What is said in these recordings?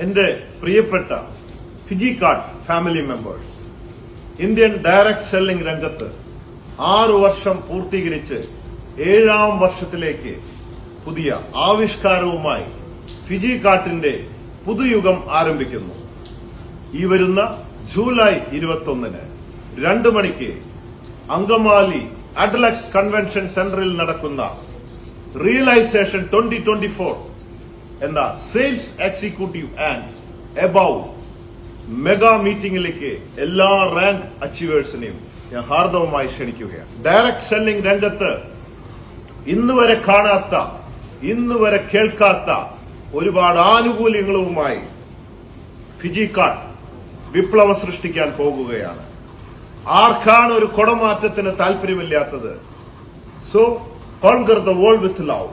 എന്റെ പ്രിയപ്പെട്ട Fiji card family members, Indian direct selling രംഗത്ത് 6 വർഷം പൂർത്തീകരിച്ച് 7ാം വർഷത്തിലേക്ക് പുതിയ ആവിഷ്കാരവുമായി ഫിജി കാർഡിന്റെ പുതുയുഗം ആരംഭിക്കുന്നു. ഈ വരുന്ന ജൂലൈ 21-ന് 2 മണിക്ക് അങ്കമാലി അഡ്ലക്സ് കൺവെൻഷൻ സെന്ററിൽ നടക്കുന്ന റിയലൈസേഷൻ 2024 എന്ന sales executive and above mega മീറ്റിംഗിലേക്ക് എല്ലാ റാങ്ക് അച്ചീവേഴ്സിനെയും ഞാൻ ഹാർദവമായി ക്ഷണിക്കുകയാണ്. ഡയറക്ട് സെല്ലിംഗ് രംഗത്ത് ഇന്നുവരെ കാണാത്ത, ഇന്നുവരെ കേൾക്കാത്ത ഒരുപാട് ആനുകൂല്യങ്ങളുമായി ഫിജി കാർഡ് വിപ്ലവം സൃഷ്ടിക്കാൻ പോകുകയാണ്. ആർക്കാണ് ഒരു കുടമാറ്റത്തിന് താല്പര്യമില്ലാത്തത്? So conquer the world with love.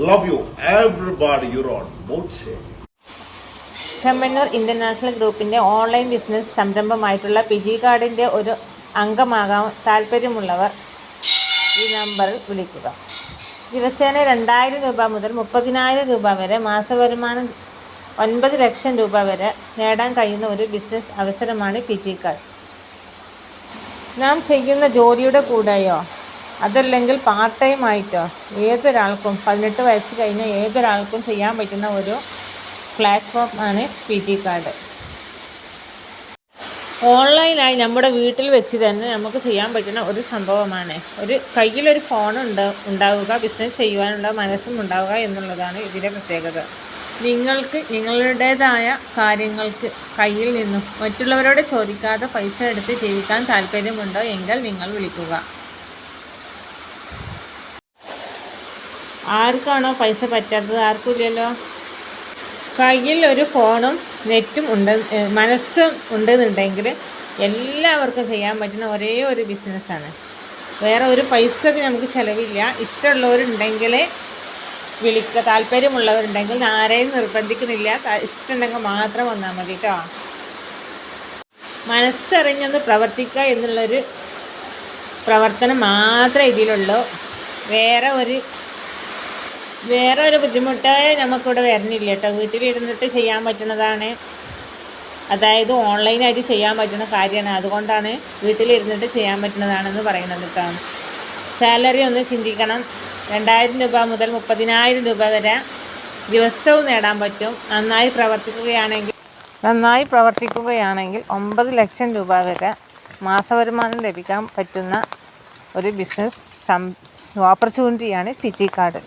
Love you, everybody. You're on both sides. Chemmanur international ഗ്രൂപ്പിന്റെ ഓൺലൈൻ ബിസിനസ് സംരംഭമായിട്ടുള്ള ഫിജി കാർഡിന്റെ ഒരു അംഗമാകാൻ താല്പര്യമുള്ളവർ ഈ നമ്പറിൽ വിളിക്കുക. ദിവസേന 2000 രൂപ മുതൽ 30,000 രൂപ വരെ, മാസവരുമാനം 9 ലക്ഷം രൂപ വരെ നേടാൻ കഴിയുന്ന ഒരു ബിസിനസ് അവസരമാണ് ഫിജി കാർഡ്. നാം ചെയ്യുന്ന ജോലിയുടെ കൂടെയോ അതല്ലെങ്കിൽ പാർട്ട് ടൈം ആയിട്ടോ ഏതൊരാൾക്കും 18 വയസ്സ് കഴിഞ്ഞ ഏതൊരാൾക്കും ചെയ്യാൻ പറ്റുന്ന ഒരു പ്ലാറ്റ്ഫോം ആണ് ഫിജി കാർഡ്. ഓൺലൈനായി നമ്മുടെ വീട്ടിൽ വെച്ച് തന്നെ നമുക്ക് ചെയ്യാൻ പറ്റുന്ന ഒരു സംഭവമാണ്. കയ്യിലൊരു ഫോൺ ഉണ്ടാവുക, ബിസിനസ് ചെയ്യുവാനുള്ള മനസ്സും ഉണ്ടാവുക എന്നുള്ളതാണ് ഇതിൻ്റെ പ്രത്യേകത. നിങ്ങൾക്ക് നിങ്ങളുടേതായ കാര്യങ്ങൾക്ക് കയ്യിൽ നിന്നും മറ്റുള്ളവരോട് ചോദിക്കാതെ പൈസ എടുത്ത് ജീവിക്കാൻ താല്പര്യമുണ്ടോ എങ്കിൽ നിങ്ങൾ വിളിക്കുക. ആർക്കാണോ പൈസ പറ്റാത്തത്? ആർക്കുമില്ലല്ലോ. കയ്യിൽ ഒരു ഫോണും നെറ്റും മനസ്സും ഉണ്ടെന്നുണ്ടെങ്കിൽ എല്ലാവർക്കും ചെയ്യാൻ പറ്റുന്ന ഒരേ ഒരു ബിസിനസ്സാണ്. വേറെ ഒരു പൈസക്ക് നമുക്ക് ചിലവില്ല. ഇഷ്ടമുള്ളവരുണ്ടെങ്കിൽ വിളിക്കുക. താല്പര്യമുള്ളവരുണ്ടെങ്കിൽ ആരെയും നിർബന്ധിക്കുന്നില്ല. ഇഷ്ടമുണ്ടെങ്കിൽ മാത്രം വന്നാൽ മതി കേട്ടോ. മനസ്സറിഞ്ഞൊന്ന് പ്രവർത്തിക്കുക എന്നുള്ളൊരു പ്രവർത്തനം മാത്രമേ ഇതിലുള്ളൂ. വേറെ ഒരു ബുദ്ധിമുട്ട് നമുക്കിവിടെ വരുന്നില്ല കേട്ടോ. വീട്ടിലിരുന്നിട്ട് ചെയ്യാൻ പറ്റുന്നതാണ്. അതായത് ഓൺലൈനായിട്ട് ചെയ്യാൻ പറ്റുന്ന കാര്യമാണ്. അതുകൊണ്ടാണ് വീട്ടിലിരുന്നിട്ട് ചെയ്യാൻ പറ്റുന്നതാണെന്ന് പറയുന്നത് കേട്ടോ. സാലറി ഒന്ന് ചിന്തിക്കണം. 2000 രൂപ മുതൽ 30,000 രൂപ വരെ ദിവസവും നേടാൻ പറ്റും. നന്നായി പ്രവർത്തിക്കുകയാണെങ്കിൽ 9 ലക്ഷം രൂപ വരെ മാസവരുമാനം ലഭിക്കാൻ പറ്റുന്ന ഒരു ബിസിനസ് ഓപ്പർച്യൂണിറ്റിയാണ് ഫിജി കാർഡ്.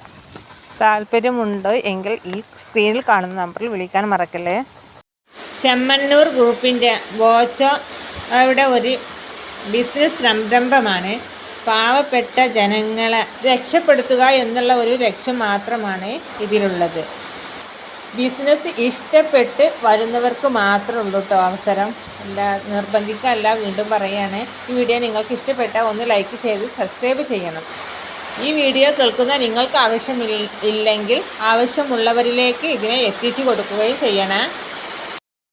താല്പര്യമുണ്ടോ എങ്കിൽ ഈ സ്ക്രീനിൽ കാണുന്ന നമ്പറിൽ വിളിക്കാൻ മറക്കല്ലേ. ചെമ്മന്നൂർ ഗ്രൂപ്പിൻ്റെ ബോച്ചോ അവിടെ ഒരു ബിസിനസ് സംരംഭമാണ്. പാവപ്പെട്ട ജനങ്ങളെ രക്ഷപ്പെടുത്തുക എന്നുള്ള ഒരു ലക്ഷ്യം മാത്രമാണ് ഇതിലുള്ളത്. ബിസിനസ് ഇഷ്ടപ്പെട്ട് വരുന്നവർക്ക് മാത്രമേ ഉള്ളൂ കേട്ടോ അവസരം. നിർബന്ധിക്കല്ല. വീണ്ടും പറയുകയാണ്, ഈ വീഡിയോ നിങ്ങൾക്ക് ഇഷ്ടപ്പെട്ടാൽ ഒന്ന് ലൈക്ക് ചെയ്ത് സബ്സ്ക്രൈബ് ചെയ്യണം. ഈ വീഡിയോ കേൾക്കുന്ന നിങ്ങൾക്ക് ആവശ്യമില്ലെങ്കിൽ ആവശ്യമുള്ളവരിലേക്ക് ഇതിനെ എത്തിച്ചു കൊടുക്കുകയും ചെയ്യണം.